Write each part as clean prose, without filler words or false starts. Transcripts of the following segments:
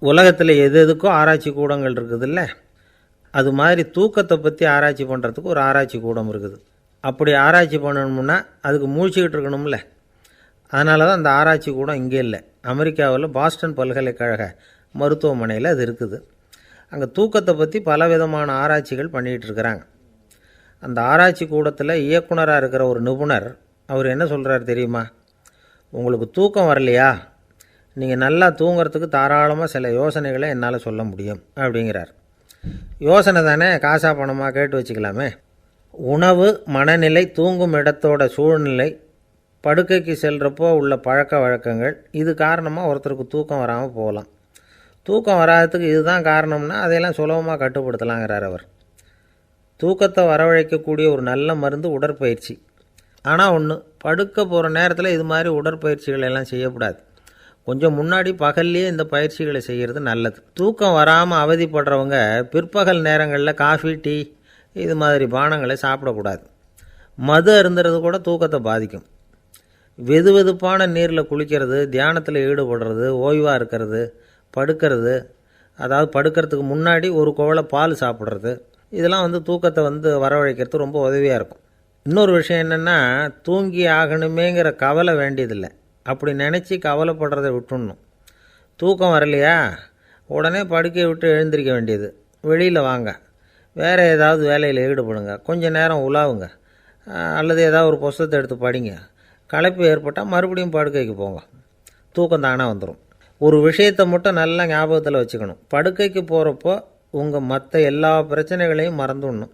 உலகத்தில் எது எதுக்கும் ஆராய்ச்சி கூடங்கள் இருக்குதுல்ல, அது மாதிரி தூக்கத்தை பற்றி ஆராய்ச்சி பண்ணுறதுக்கு ஒரு ஆராய்ச்சி கூடம் இருக்குது. அப்படி ஆராய்ச்சி பண்ணணும்னா அதுக்கு மூழ்கிக்கிட்டு இருக்கணும்ல. அதனால தான் அந்த ஆராய்ச்சி கூடம் இங்கே இல்லை. அமெரிக்காவில் பாஸ்டன் பல்கலைக்கழக மருத்துவமனையில் அது இருக்குது. அங்கே தூக்கத்தை பற்றி பலவிதமான ஆராய்ச்சிகள் பண்ணிகிட்டு இருக்கிறாங்க. அந்த ஆராய்ச்சி கூடத்தில் இயக்குனராக இருக்கிற ஒரு நிபுணர், அவர் என்ன சொல்கிறார் தெரியுமா? உங்களுக்கு தூக்கம் வரலையா, நீங்கள் நல்லா தூங்கிறதுக்கு தாராளமாக சில யோசனைகளை என்னால் சொல்ல முடியும் அப்படிங்கிறார். யோசனை தானே, காசா பணமாக கேட்டு வச்சுக்கலாமே. உணவு, மனநிலை, தூங்கும் இடத்தோட சூழ்நிலை, படுக்கைக்கு செல்கிறப்போ உள்ள பழக்க வழக்கங்கள், இது காரணமாக ஒருத்தருக்கு தூக்கம் வராமல் போகலாம். தூக்கம் வராததுக்கு இதுதான் காரணம்னா அதையெல்லாம் சுலபமாக கட்டுப்படுத்தலாங்கிறார் அவர். தூக்கத்தை வரவழைக்கக்கூடிய ஒரு நல்ல மருந்து உடற்பயிற்சி. ஆனால் ஒன்று, படுக்க போகிற நேரத்தில் இது மாதிரி உடற்பயிற்சிகள் எல்லாம் செய்யக்கூடாது. கொஞ்சம் முன்னாடி பகல்லையே இந்த பயிற்சிகளை செய்கிறது நல்லது. தூக்கம் வராமல் அவதிப்படுறவங்க பிற்பகல் நேரங்களில் காஃபி, டீ இது மாதிரி பானங்களை சாப்பிடக்கூடாது. மது அருந்துறது கூட தூக்கத்தை பாதிக்கும். வெது வெதுப்பான நீரில் குளிக்கிறது, தியானத்தில் ஈடுபடுறது, ஓய்வாக இருக்கிறது, படுக்கிறது, அதாவது படுக்கிறதுக்கு முன்னாடி ஒரு குவளை பால் சாப்பிட்றது, இதெல்லாம் தூக்கத்தை வரவழைக்கிறது ரொம்ப உதவியாக இருக்கும். இன்னொரு விஷயம் என்னென்னா, தூங்கி ஆகணுமேங்கிற கவலை வேண்டியதில்லை. அப்படி நினச்சி கவலைப்படுறதை விட்டுடணும். தூக்கம் வரலையா, உடனே படுக்கையை விட்டு எழுந்திரிக்க வேண்டியது. வெளியில் வாங்க, வேறு ஏதாவது வேலையில் ஈடுபடுங்க, கொஞ்சம் நேரம் உலாவுங்க, அல்லது ஏதாவது ஒரு புஸ்தகத்தை எடுத்து படிங்க. களைப்பு ஏற்பட்டால் மறுபடியும் படுக்கைக்கு போங்க, தூக்கம் தானே வந்துடும். ஒரு விஷயத்தை மட்டும் நல்லா ஞாபகத்தில் வச்சுக்கணும். படுக்கைக்கு போகிறப்போ உங்கள் மற்ற எல்லா பிரச்சனைகளையும் மறந்துடணும்.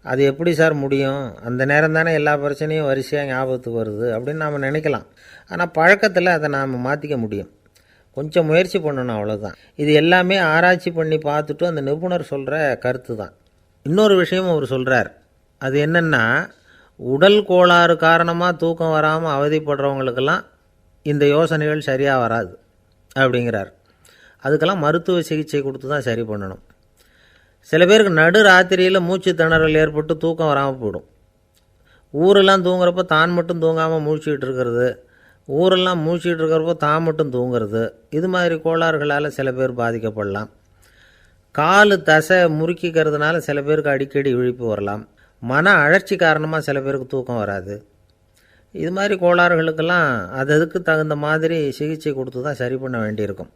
அது எப்படி சார் முடியும், அந்த நேரம் தானே எல்லா பிரச்சனையும் வரிசையாக ஞாபகத்துக்கு வருது அப்படின்னு நாம் நினைக்கலாம். ஆனால் பழக்கத்தில் அதை நாம் மாற்றிக்க முடியும். கொஞ்சம் முயற்சி பண்ணணும், அவ்வளோதான். இது எல்லாமே ஆராய்ச்சி பண்ணி பார்த்துட்டு அந்த நிபுணர் சொல்கிற கருத்து தான். இன்னொரு விஷயமும் அவர் சொல்கிறார். அது என்னென்னா, உடல் கோளாறு காரணமாக தூக்கம் வராமல் அவதிப்படுறவங்களுக்கெல்லாம் இந்த யோசனைகள் சரியாக வராது அப்படிங்கிறார். அதுக்கெல்லாம் மருத்துவ சிகிச்சை கொடுத்து தான் சரி பண்ணணும். சில பேருக்கு நடு ராத்திரியில் மூச்சு திணறல் ஏற்பட்டு தூக்கம் வராமல் போயிடும். ஊரெல்லாம் தூங்குறப்போ தான் மட்டும் தூங்காமல் மூழ்கிட்டு இருக்கிறது, ஊரெல்லாம் மூழ்கிட்டு இருக்கிறப்போ தான் மட்டும் தூங்குறது, இது மாதிரி கோளாறுகளால் சில பேர் பாதிக்கப்படலாம். கால் தசை முறுக்கிக்கிறதுனால சில பேருக்கு அடிக்கடி விழிப்பு வரலாம். மன அழற்சி காரணமாக சில பேருக்கு தூக்கம் வராது. இது மாதிரி கோளாறுகளுக்கெல்லாம் அதுக்கு தகுந்த மாதிரி சிகிச்சை கொடுத்து தான் சரி பண்ண வேண்டியிருக்கும்.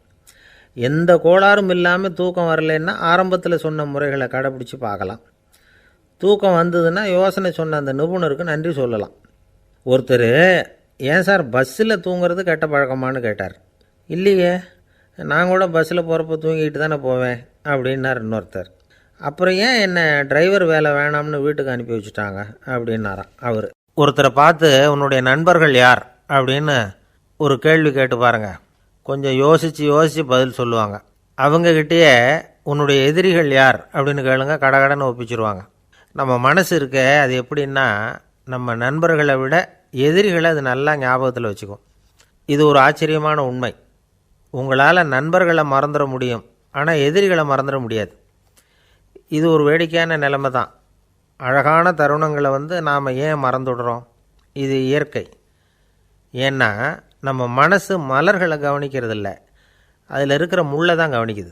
எந்த கோளாறும் இல்லாமல் தூக்கம் வரலைன்னா ஆரம்பத்தில் சொன்ன முறைகளை கடைப்பிடிச்சி பார்க்கலாம். தூக்கம் வந்ததுன்னா யோசனை சொன்ன அந்த நிபுணருக்கு நன்றி சொல்லலாம். ஒருத்தர், ஏன் சார் பஸ்ஸில் தூங்குறது கெட்ட பழக்கமானு கேட்டார். இல்லையே, நான் கூட பஸ்ஸில் போகிறப்ப தூங்கிட்டு தானே போவேன் அப்படின்னார் இன்னொருத்தர். அப்புறம் ஏன் என்ன டிரைவர் வேலை வேணாம்னு வீட்டுக்கு அனுப்பி வச்சுட்டாங்க அப்படின்னாராம் அவர். ஒருத்தரை பார்த்து உன்னுடைய நண்பர்கள் யார் அப்படின்னு ஒரு கேள்வி கேட்டு பாருங்கள். கொஞ்சம் யோசித்து பதில் சொல்லுவாங்க. அவங்கக்கிட்டேயே உன்னுடைய எதிரிகள் யார் அப்படின்னு கேளுங்க, கடகடன்னு ஒப்பிச்சிருவாங்க. நம்ம மனசு இருக்க, அது எப்படின்னா, நம்ம நண்பர்களை விட எதிரிகளை அது நல்லா ஞாபகத்தில் வச்சுக்கும். இது ஒரு ஆச்சரியமான உண்மை. உங்களால் நண்பர்களை மறந்துட முடியும், ஆனால் எதிரிகளை மறந்துட முடியாது. இது ஒரு வேடிக்கையான நிலைமை தான். அழகான தருணங்களை நாம் ஏன் மறந்துடுறோம்? இது இயற்கை. ஏன்னா நம்ம மனசு மலர்களை கவனிக்கிறதில்ல, அதில் இருக்கிற முள்ளை தான் கவனிக்குது.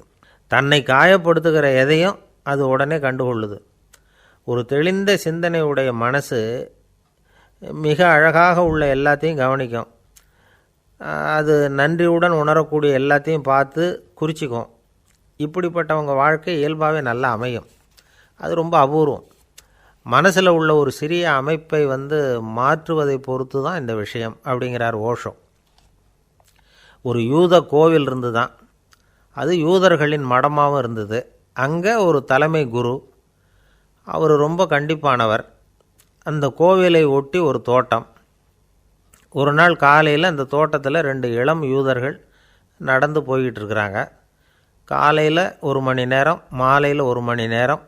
தன்னை காயப்படுத்துகிற எதையும் அது உடனே கண்டுகொள்ளுது. ஒரு தெளிந்த சிந்தனை உடைய மனசு மிக அழகாக உள்ள எல்லாத்தையும் கவனிக்கும். அது நன்றியுடன் உணரக்கூடிய எல்லாத்தையும் பார்த்து குறிச்சிக்கும். இப்படிப்பட்டவங்க வாழ்க்கை இயல்பாகவே நல்லா அமையும். அது ரொம்ப அபூர்வம். மனசில் உள்ள ஒரு சிறிய அமைப்பை மாற்றுவதை பொறுத்து தான் இந்த விஷயம் அப்படிங்கிறார் ஓஷோ. ஒரு யூத கோவில் இருந்து தான், அது யூதர்களின் மடமாகவும் இருந்தது. அங்கே ஒரு தலைமை குரு, அவர் ரொம்ப கண்டிப்பானவர். அந்த கோவிலை ஒட்டி ஒரு தோட்டம். ஒரு நாள் காலையில் அந்த தோட்டத்தில் 2 இளம் யூதர்கள் நடந்து போய்கிட்டு இருக்கிறாங்க. காலையில் 1 மணி நேரம், மாலையில் 1 மணி நேரம்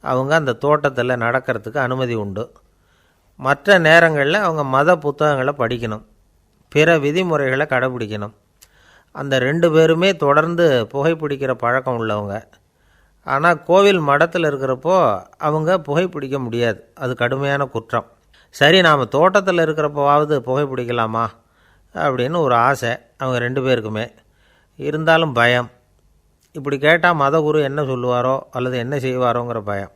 அவங்க அந்த தோட்டத்தில் நடக்கிறதுக்கு அனுமதி உண்டு. மற்ற நேரங்களில் அவங்க மத புத்தகங்களை படிக்கணும், பிற விதிமுறைகளை கடைபிடிக்கணும். அந்த 2 பேருமே தொடர்ந்து புகைப்பிடிக்கிற பழக்கம் உள்ளவங்க. ஆனால் கோவில் மடத்தில் இருக்கிறப்போ அவங்க புகைப்பிடிக்க முடியாது, அது கடுமையான குற்றம். சரி, நாம் தோட்டத்தில் இருக்கிறப்போவாவது புகைப்பிடிக்கலாமா அப்படின்னு ஒரு ஆசை அவங்க 2 பேருக்குமே. இருந்தாலும் பயம். இப்படி கேட்டால் மதகுரு என்ன சொல்லுவாரோ அல்லது என்ன செய்வாரோங்கிற பயம்.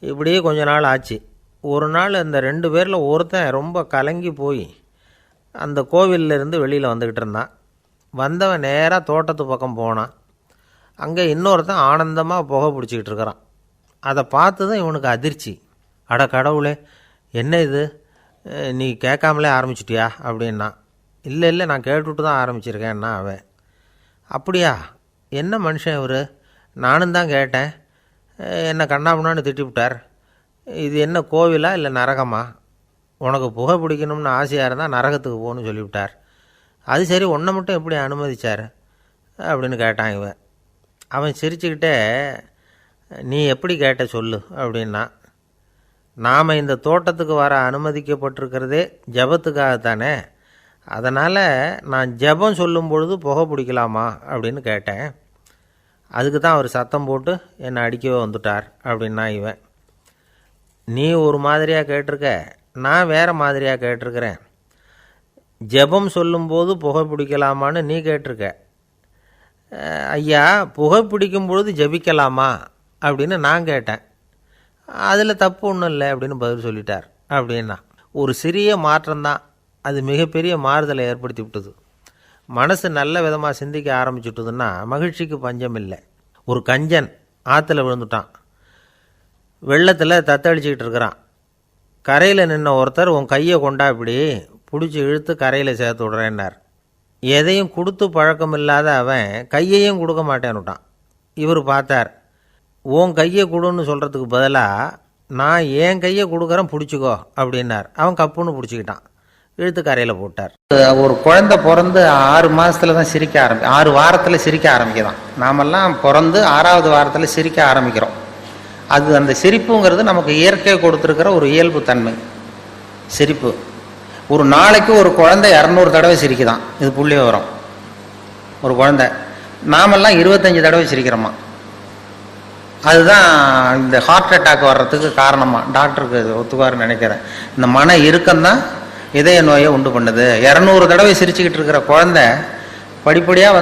இப்படியே கொஞ்ச நாள் ஆச்சு. ஒரு நாள் இந்த 2 பேரில் ஒருத்தன் ரொம்ப கலங்கி போய் அந்த கோவிலிருந்து வெளியில் வந்துக்கிட்டு இருந்தான். வந்தவன் நேராக தோட்டத்து பக்கம் போனான். அங்கே இன்னொருத்தன் ஆனந்தமாக புகை பிடிச்சிக்கிட்டு இருக்கிறான். அதை பார்த்து தான் இவனுக்கு அதிர்ச்சி. அட கடவுளே, என்ன இது, நீ கேட்காமலே ஆரம்பிச்சிட்டியா அப்படின்னா. இல்லை நான் கேட்டுவிட்டு தான் ஆரம்பிச்சிருக்கேன்னா அவன். அப்படியா, என்ன மனுஷன் இவர், நானும் தான் கேட்டேன், என்னை கண்ணாமுன்னான்னு திட்டிவிட்டார். இது என்ன கோவிலா இல்லை நரகமா? உனக்கு புகை பிடிக்கணும்னு ஆசையாக இருந்தால் நரகத்துக்கு போகணும்னு சொல்லிவிட்டார். அது சரி, உன்னை மட்டும் எப்படி அனுமதிச்சார் அப்படின்னு கேட்டான் இவன். அவன் சிரிச்சுக்கிட்டே, நீ எப்படி கேட்ட சொல்லு அப்படின்னா. நாம் இந்த தோட்டத்துக்கு வர அனுமதிக்கப்பட்டிருக்கிறதே ஜபத்துக்காகத்தானே, அதனால் நான் ஜபம் சொல்லும் பொழுது புகை பிடிக்கலாமா அப்படின்னு கேட்டேன். அதுக்கு தான் அவர் சத்தம் போட்டு என்னை அடிக்கவே வந்துட்டார் அப்படின்னா இவன். நீ ஒரு மாதிரியாக கேட்டிருக்க, நான் வேறு மாதிரியாக கேட்டிருக்கிறேன். ஜபம் சொல்லும்போது புகை பிடிக்கலாமான்னு நீ கேட்டிருக்க. ஐயா, புகை பிடிக்கும் பொழுது ஜபிக்கலாமா அப்படின்னு நான் கேட்டேன். அதில் தப்பு ஒன்றும் இல்லை அப்படின்னு பதில் சொல்லிட்டார் அப்படின்னா. ஒரு சிறிய மாற்றம்தான் அது மிகப்பெரிய மாறுதலை ஏற்படுத்தி விட்டது. மனசு நல்ல விதமாக சிந்திக்க ஆரம்பிச்சுட்டுதுன்னா மகிழ்ச்சிக்கு பஞ்சம் இல்லை. ஒரு கஞ்சன் ஆற்றுல விழுந்துட்டான். வெள்ளத்தில் தத்தளிச்சிக்கிட்டு இருக்கிறான். கரையில் நின்ன ஒருத்தர், உன் கையை கொண்டா இப்படி பிடிச்சி இழுத்து கரையில் சேர்த்து விட்றேன்னார். எதையும் கொடுத்து பழக்கம் இல்லாத அவன் கையையும் கொடுக்க மாட்டேன்னுட்டான். இவர் பார்த்தார். உன் கையை கொடுன்னு சொல்கிறதுக்கு பதிலாக நான் என் கையை கொடுக்குறேன் பிடிச்சிக்கோ அப்படின்னார். அவன் கப்புன்னு பிடிச்சிக்கிட்டான், இழுத்து கரையில் போட்டார். ஒரு குழந்தை பிறந்து 6 மாதத்தில் தான் சிரிக்க 6 வாரத்தில் சிரிக்க ஆரம்பிக்கிறோம். நாமெல்லாம் பிறந்து 6ஆவது வாரத்தில் சிரிக்க ஆரம்பிக்கிறோம். அது அந்த சிரிப்புங்கிறது நமக்கு இயற்கை கொடுத்துருக்கிற ஒரு இயல்பு தன்மை. சிரிப்பு ஒரு நாளைக்கு ஒரு குழந்தை 200 தடவை சிரிக்குதான். இது புள்ளி விவரம். ஒரு குழந்தை, நாமெல்லாம் 25 தடவை சிரிக்கிறோமா. அதுதான் இந்த ஹார்ட் அட்டாக் வர்றதுக்கு காரணமா டாக்டருக்கு ஒத்துக்குவாருன்னு நினைக்கிறேன். இந்த மன இறுக்கம்தான் இதய நோயை உண்டு பண்ணுது. 200 தடவை சிரிச்சுக்கிட்டு இருக்கிற குழந்தை படிப்படியாக